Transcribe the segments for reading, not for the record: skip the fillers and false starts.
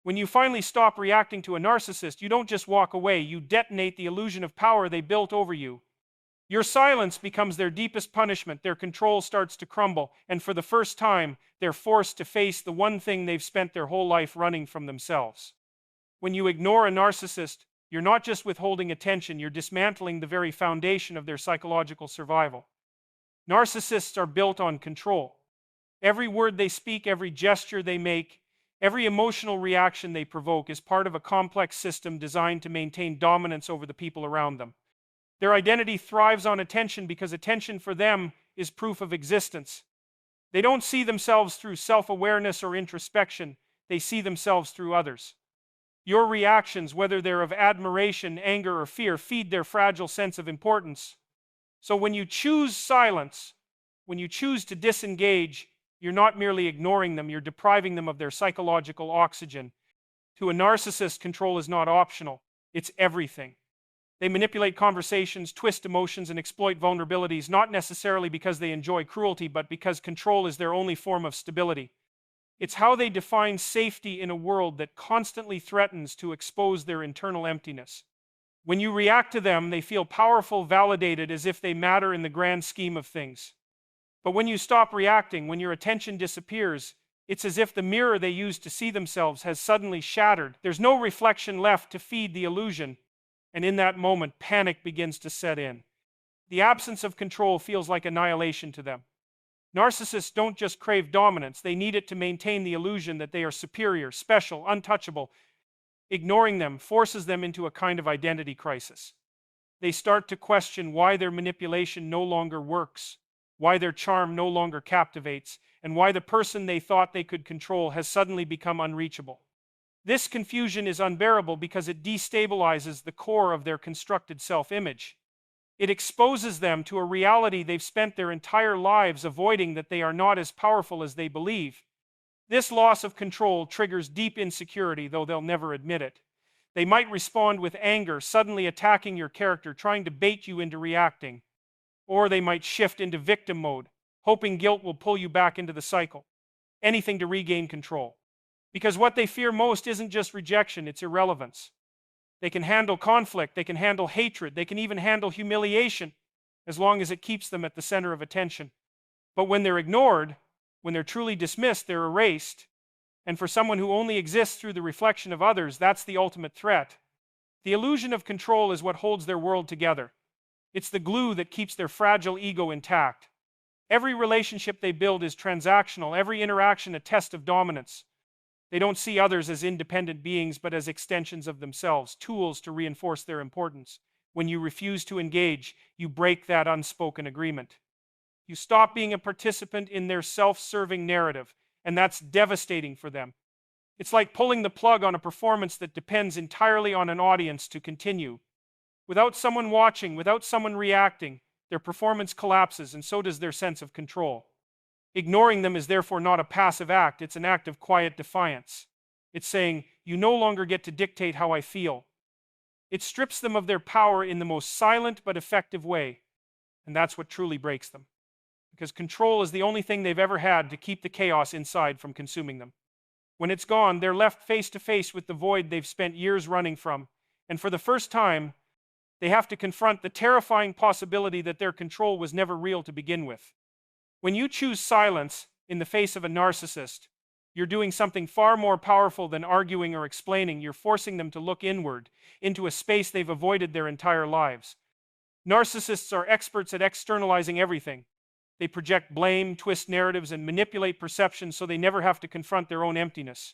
When you finally stop reacting to a narcissist, you don't just walk away, you detonate the illusion of power they built over you. Your silence becomes their deepest punishment, their control starts to crumble, and for the first time, they're forced to face the one thing they've spent their whole life running from themselves. When you ignore a narcissist, you're not just withholding attention, you're dismantling the very foundation of their psychological survival. Narcissists are built on control. Every word they speak, every gesture they make, every emotional reaction they provoke is part of a complex system designed to maintain dominance over the people around them. Their identity thrives on attention because attention for them is proof of existence. They don't see themselves through self-awareness or introspection, they see themselves through others. Your reactions, whether they're of admiration, anger, or fear, feed their fragile sense of importance. So when you choose silence, when you choose to disengage, you're not merely ignoring them, you're depriving them of their psychological oxygen. To a narcissist, control is not optional, it's everything. They manipulate conversations, twist emotions, and exploit vulnerabilities, not necessarily because they enjoy cruelty, but because control is their only form of stability. It's how they define safety in a world that constantly threatens to expose their internal emptiness. When you react to them, they feel powerful, validated, as if they matter in the grand scheme of things. But when you stop reacting, when your attention disappears, it's as if the mirror they used to see themselves has suddenly shattered. There's no reflection left to feed the illusion, and in that moment, panic begins to set in. The absence of control feels like annihilation to them. Narcissists don't just crave dominance, they need it to maintain the illusion that they are superior, special, untouchable. Ignoring them forces them into a kind of identity crisis. They start to question why their manipulation no longer works, why their charm no longer captivates, and why the person they thought they could control has suddenly become unreachable. This confusion is unbearable because it destabilizes the core of their constructed self-image. It exposes them to a reality they've spent their entire lives avoiding, that they are not as powerful as they believe. This loss of control triggers deep insecurity, though they'll never admit it. They might respond with anger, suddenly attacking your character, trying to bait you into reacting. Or they might shift into victim mode, hoping guilt will pull you back into the cycle. Anything to regain control. Because what they fear most isn't just rejection, it's irrelevance. They can handle conflict, they can handle hatred, they can even handle humiliation, as long as it keeps them at the center of attention. But when they're ignored, when they're truly dismissed, they're erased. And for someone who only exists through the reflection of others, that's the ultimate threat. The illusion of control is what holds their world together. It's the glue that keeps their fragile ego intact. Every relationship they build is transactional, every interaction a test of dominance. They don't see others as independent beings, but as extensions of themselves, tools to reinforce their importance. When you refuse to engage, you break that unspoken agreement. You stop being a participant in their self-serving narrative, and that's devastating for them. It's like pulling the plug on a performance that depends entirely on an audience to continue. Without someone watching, without someone reacting, their performance collapses, and so does their sense of control. Ignoring them is therefore not a passive act, it's an act of quiet defiance. It's saying, you no longer get to dictate how I feel. It strips them of their power in the most silent but effective way, and that's what truly breaks them. Because control is the only thing they've ever had to keep the chaos inside from consuming them. When it's gone, they're left face to face with the void they've spent years running from, and for the first time, they have to confront the terrifying possibility that their control was never real to begin with. When you choose silence in the face of a narcissist, you're doing something far more powerful than arguing or explaining. You're forcing them to look inward, into a space they've avoided their entire lives. Narcissists are experts at externalizing everything. They project blame, twist narratives, and manipulate perceptions so they never have to confront their own emptiness.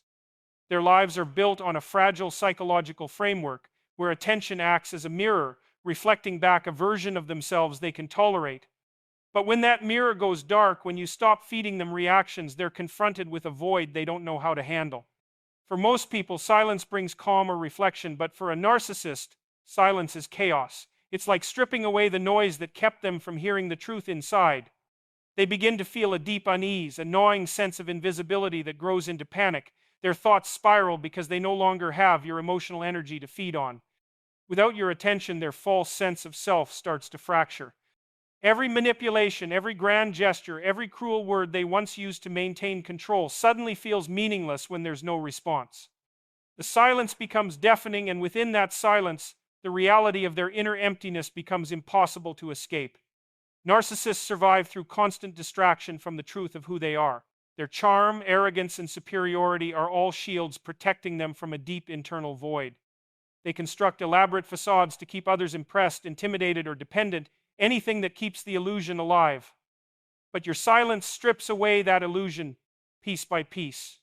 Their lives are built on a fragile psychological framework where attention acts as a mirror, reflecting back a version of themselves they can tolerate. But when that mirror goes dark, when you stop feeding them reactions, they're confronted with a void they don't know how to handle. For most people, silence brings calm or reflection, but for a narcissist, silence is chaos. It's like stripping away the noise that kept them from hearing the truth inside. They begin to feel a deep unease, a gnawing sense of invisibility that grows into panic. Their thoughts spiral because they no longer have your emotional energy to feed on. Without your attention, their false sense of self starts to fracture. Every manipulation, every grand gesture, every cruel word they once used to maintain control suddenly feels meaningless when there's no response. The silence becomes deafening, and within that silence, the reality of their inner emptiness becomes impossible to escape. Narcissists survive through constant distraction from the truth of who they are. Their charm, arrogance, and superiority are all shields protecting them from a deep internal void. They construct elaborate facades to keep others impressed, intimidated, or dependent, anything that keeps the illusion alive. But your silence strips away that illusion piece by piece.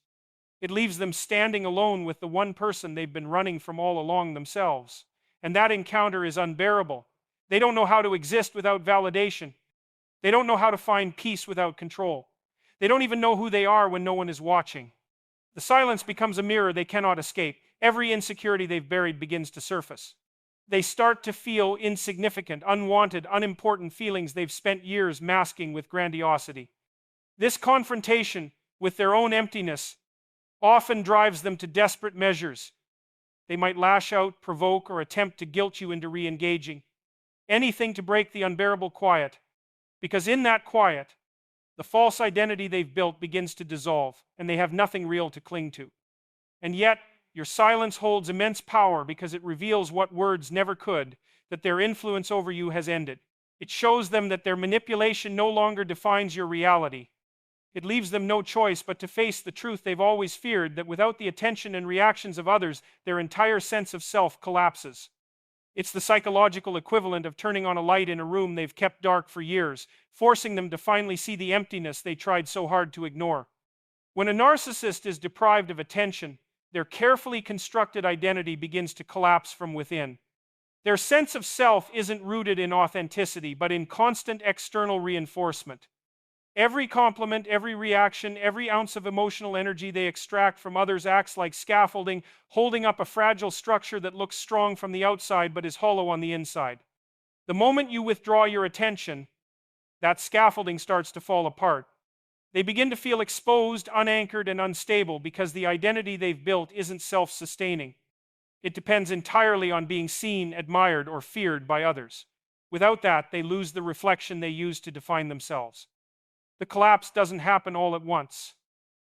It leaves them standing alone with the one person they've been running from all along, themselves. And that encounter is unbearable. They don't know how to exist without validation. They don't know how to find peace without control. They don't even know who they are when no one is watching. The silence becomes a mirror they cannot escape. Every insecurity they've buried begins to surface. They start to feel insignificant, unwanted, unimportant feelings they've spent years masking with grandiosity. This confrontation with their own emptiness often drives them to desperate measures. They might lash out, provoke, or attempt to guilt you into re-engaging. Anything to break the unbearable quiet. Because in that quiet, the false identity they've built begins to dissolve, and they have nothing real to cling to. And yet, your silence holds immense power because it reveals what words never could, that their influence over you has ended. It shows them that their manipulation no longer defines your reality. It leaves them no choice but to face the truth they've always feared, that without the attention and reactions of others, their entire sense of self collapses. It's the psychological equivalent of turning on a light in a room they've kept dark for years, forcing them to finally see the emptiness they tried so hard to ignore. When a narcissist is deprived of attention, their carefully constructed identity begins to collapse from within. Their sense of self isn't rooted in authenticity, but in constant external reinforcement. Every compliment, every reaction, every ounce of emotional energy they extract from others acts like scaffolding, holding up a fragile structure that looks strong from the outside but is hollow on the inside. The moment you withdraw your attention, that scaffolding starts to fall apart. They begin to feel exposed, unanchored, and unstable because the identity they've built isn't self-sustaining. It depends entirely on being seen, admired, or feared by others. Without that, they lose the reflection they use to define themselves. The collapse doesn't happen all at once.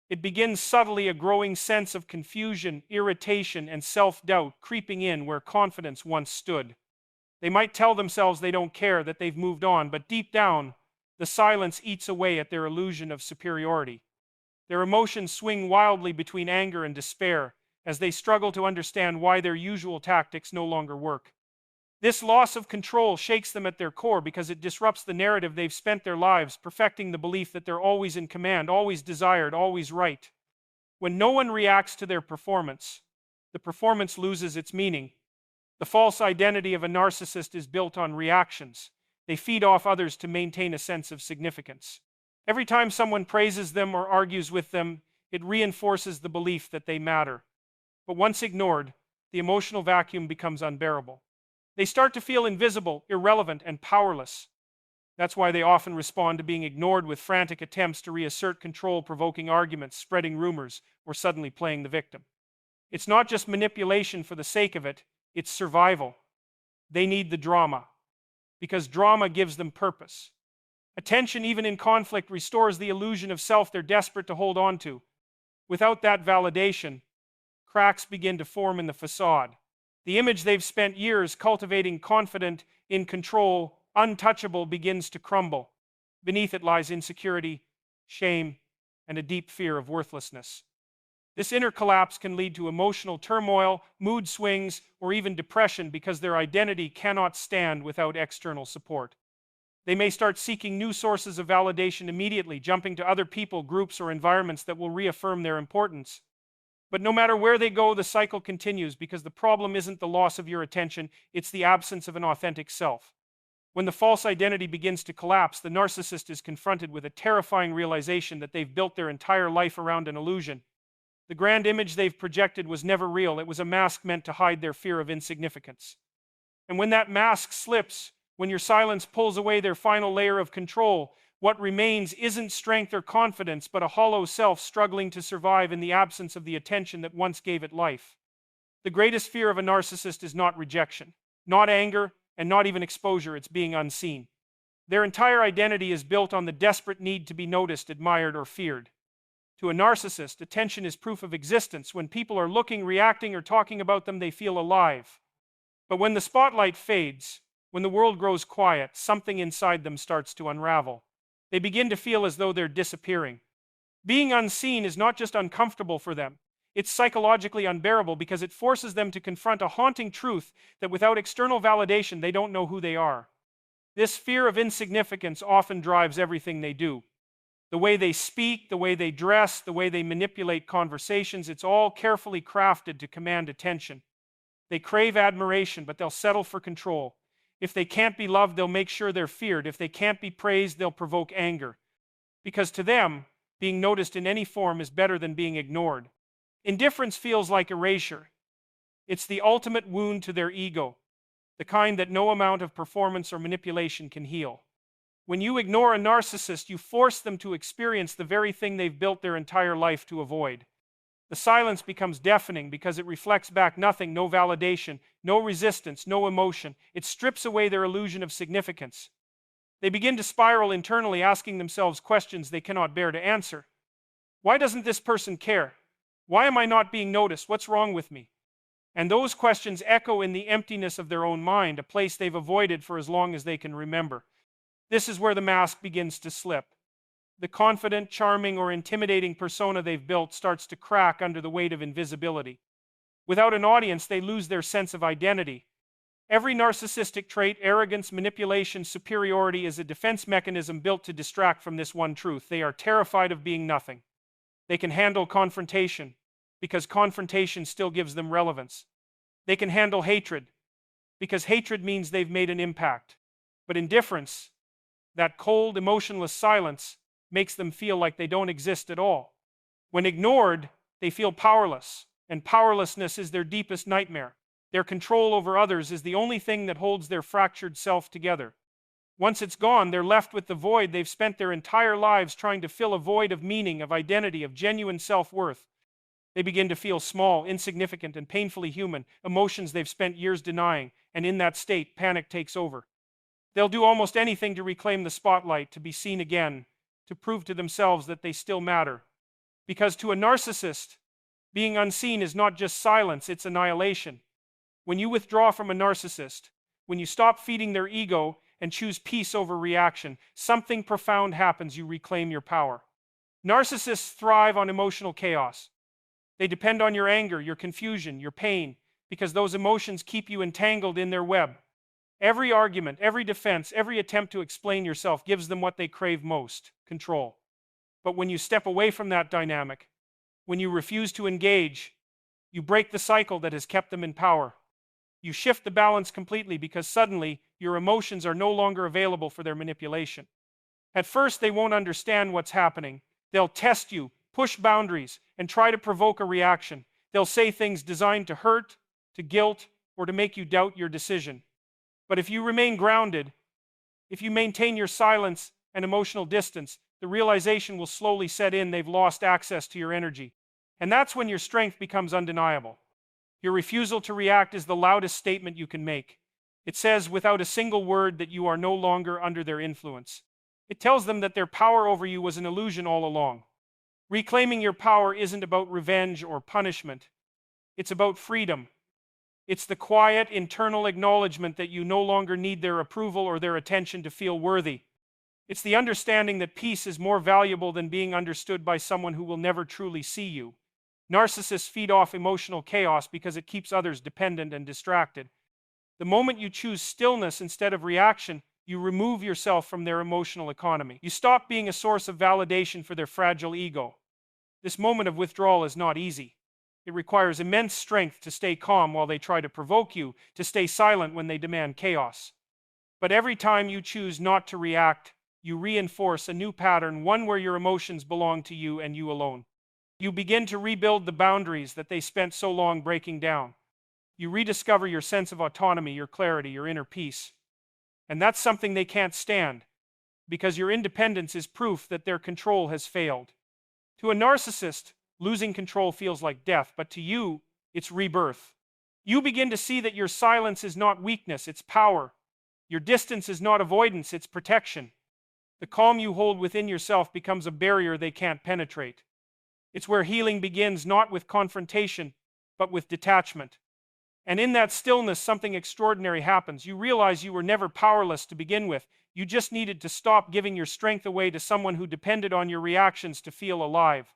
It begins subtly, a growing sense of confusion, irritation, and self-doubt creeping in where confidence once stood. They might tell themselves they don't care, that they've moved on, but deep down, the silence eats away at their illusion of superiority. Their emotions swing wildly between anger and despair as they struggle to understand why their usual tactics no longer work. This loss of control shakes them at their core because it disrupts the narrative they've spent their lives perfecting, the belief that they're always in command, always desired, always right. When no one reacts to their performance, the performance loses its meaning. The false identity of a narcissist is built on reactions. They feed off others to maintain a sense of significance. Every time someone praises them or argues with them, it reinforces the belief that they matter. But once ignored, the emotional vacuum becomes unbearable. They start to feel invisible, irrelevant, and powerless. That's why they often respond to being ignored with frantic attempts to reassert control, provoking arguments, spreading rumors, or suddenly playing the victim. It's not just manipulation for the sake of it, it's survival. They need the drama, because drama gives them purpose. Attention, even in conflict, restores the illusion of self they're desperate to hold on to. Without that validation, cracks begin to form in the facade. The image they've spent years cultivating, confident, in control, untouchable, begins to crumble. Beneath it lies insecurity, shame, and a deep fear of worthlessness. This inner collapse can lead to emotional turmoil, mood swings, or even depression because their identity cannot stand without external support. They may start seeking new sources of validation immediately, jumping to other people, groups, or environments that will reaffirm their importance. But no matter where they go, the cycle continues because the problem isn't the loss of your attention, it's the absence of an authentic self. When the false identity begins to collapse, the narcissist is confronted with a terrifying realization that they've built their entire life around an illusion. The grand image they've projected was never real. It was a mask meant to hide their fear of insignificance. And when that mask slips, when your silence pulls away their final layer of control, what remains isn't strength or confidence, but a hollow self struggling to survive in the absence of the attention that once gave it life. The greatest fear of a narcissist is not rejection, not anger, and not even exposure. It's being unseen. Their entire identity is built on the desperate need to be noticed, admired, or feared. To a narcissist, attention is proof of existence. When people are looking, reacting, or talking about them, they feel alive. But when the spotlight fades, when the world grows quiet, something inside them starts to unravel. They begin to feel as though they're disappearing. Being unseen is not just uncomfortable for them, it's psychologically unbearable because it forces them to confront a haunting truth that without external validation, they don't know who they are. This fear of insignificance often drives everything they do. The way they speak, the way they dress, the way they manipulate conversations, it's all carefully crafted to command attention. They crave admiration, but they'll settle for control. If they can't be loved, they'll make sure they're feared. If they can't be praised, they'll provoke anger. Because to them, being noticed in any form is better than being ignored. Indifference feels like erasure. It's the ultimate wound to their ego, the kind that no amount of performance or manipulation can heal. When you ignore a narcissist, you force them to experience the very thing they've built their entire life to avoid. The silence becomes deafening because it reflects back nothing, no validation, no resistance, no emotion. It strips away their illusion of significance. They begin to spiral internally, asking themselves questions they cannot bear to answer. Why doesn't this person care? Why am I not being noticed? What's wrong with me? And those questions echo in the emptiness of their own mind, a place they've avoided for as long as they can remember. This is where the mask begins to slip. The confident, charming, or intimidating persona they've built starts to crack under the weight of invisibility. Without an audience, they lose their sense of identity. Every narcissistic trait, arrogance, manipulation, superiority, is a defense mechanism built to distract from this one truth. They are terrified of being nothing. They can handle confrontation, because confrontation still gives them relevance. They can handle hatred, because hatred means they've made an impact. But indifference, that cold, emotionless silence, makes them feel like they don't exist at all. When ignored, they feel powerless, and powerlessness is their deepest nightmare. Their control over others is the only thing that holds their fractured self together. Once it's gone, they're left with the void they've spent their entire lives trying to fill, a void of meaning, of identity, of genuine self-worth. They begin to feel small, insignificant, and painfully human, emotions they've spent years denying, and in that state, panic takes over. They'll do almost anything to reclaim the spotlight, to be seen again, to prove to themselves that they still matter. Because to a narcissist, being unseen is not just silence, it's annihilation. When you withdraw from a narcissist, when you stop feeding their ego and choose peace over reaction, something profound happens. You reclaim your power. Narcissists thrive on emotional chaos. They depend on your anger, your confusion, your pain, because those emotions keep you entangled in their web. Every argument, every defense, every attempt to explain yourself gives them what they crave most: control. But when you step away from that dynamic, when you refuse to engage, you break the cycle that has kept them in power. You shift the balance completely, because suddenly your emotions are no longer available for their manipulation. At first, they won't understand what's happening. They'll test you, push boundaries, and try to provoke a reaction. They'll say things designed to hurt, to guilt, or to make you doubt your decision. But if you remain grounded, if you maintain your silence and emotional distance, the realization will slowly set in they've lost access to your energy. And that's when your strength becomes undeniable. Your refusal to react is the loudest statement you can make. It says without a single word that you are no longer under their influence. It tells them that their power over you was an illusion all along. Reclaiming your power isn't about revenge or punishment. It's about freedom. It's the quiet, internal acknowledgement that you no longer need their approval or their attention to feel worthy. It's the understanding that peace is more valuable than being understood by someone who will never truly see you. Narcissists feed off emotional chaos because it keeps others dependent and distracted. The moment you choose stillness instead of reaction, you remove yourself from their emotional economy. You stop being a source of validation for their fragile ego. This moment of withdrawal is not easy. It requires immense strength to stay calm while they try to provoke you, to stay silent when they demand chaos. But every time you choose not to react, you reinforce a new pattern, one where your emotions belong to you and you alone. You begin to rebuild the boundaries that they spent so long breaking down. You rediscover your sense of autonomy, your clarity, your inner peace. And that's something they can't stand, because your independence is proof that their control has failed. To a narcissist, losing control feels like death, but to you, it's rebirth. You begin to see that your silence is not weakness, it's power. Your distance is not avoidance, it's protection. The calm you hold within yourself becomes a barrier they can't penetrate. It's where healing begins, not with confrontation, but with detachment. And in that stillness, something extraordinary happens. You realize you were never powerless to begin with. You just needed to stop giving your strength away to someone who depended on your reactions to feel alive.